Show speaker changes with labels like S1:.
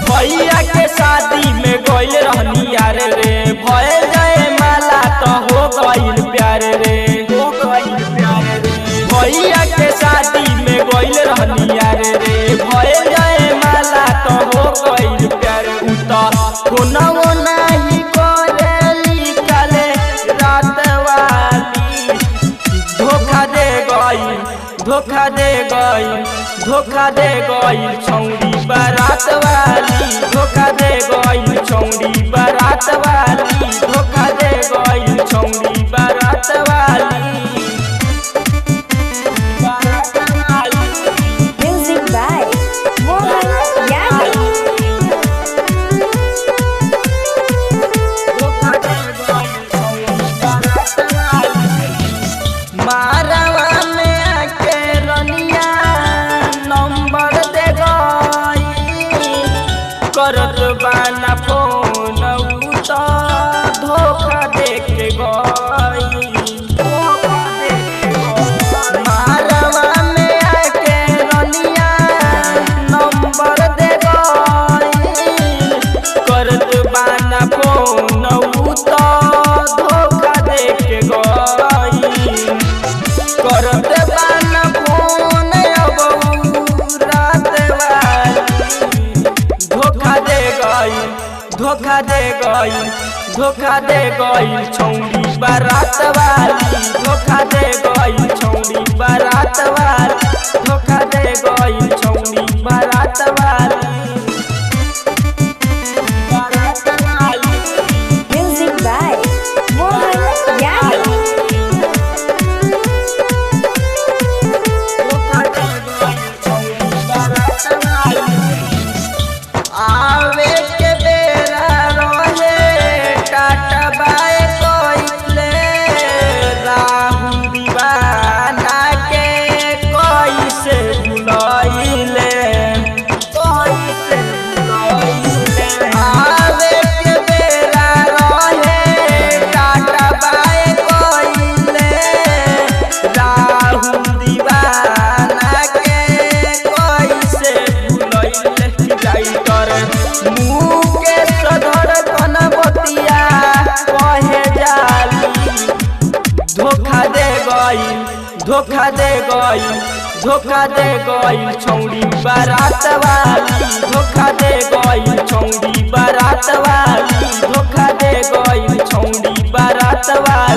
S1: भैया के शादी में गइल रहनी यार रे, भय जाए माला तो हो गइल प्यार रे, हो गइल प्यार रे। भैया के शादी में गइल रहनी यार रे, भय जाए माला तो हो गइल प्यार। उता कोना नाही करेली काले रात वाली, धोखा दे गइल, धोखा दे गइल, धोखा दे गइल छौड़ी बारात वाली, धोखा दे गइल छौड़ी बारात वाली, धोखा दे गइल छौड़ी बारात वाली।
S2: Music by Mohan Yadav.
S1: मारवा में आके रनिया नंबर दे गई, करत बाना फोन तो धोखा दे के गई। मारवा में आके रनिया नंबर दे गई, करत बाना फोन तो धोखा दे के गई। करत बाना फोन अब रात वाली, धोखा दे गई, धोखा दे गई, धोखा दे गई छौड़ी बारात वाली, धोखा दे गई छौड़ी बारात वाली, धोखा दे गई छौड़ी बारात वाली।
S2: Music by Mohan Yadav.
S1: आवे के बेरा रहे काटबाए कोइले, राहुल दीवाना के कैसे भुलाइले, कैसे भुलाइले। आवे के बेरा रहे काटबाए कोइले, राहुल दीवाना के कैसे भुलाइले। जाइतर मुँह के सधर कन बतिया कहे जाली, धोखा दे गई, धोखा दे गई, धोखा दे गई छौड़ी बारात वाली, धोखा दे गई छौड़ी बारात वाली, धोखा दे गई छौड़ी बारात वाली।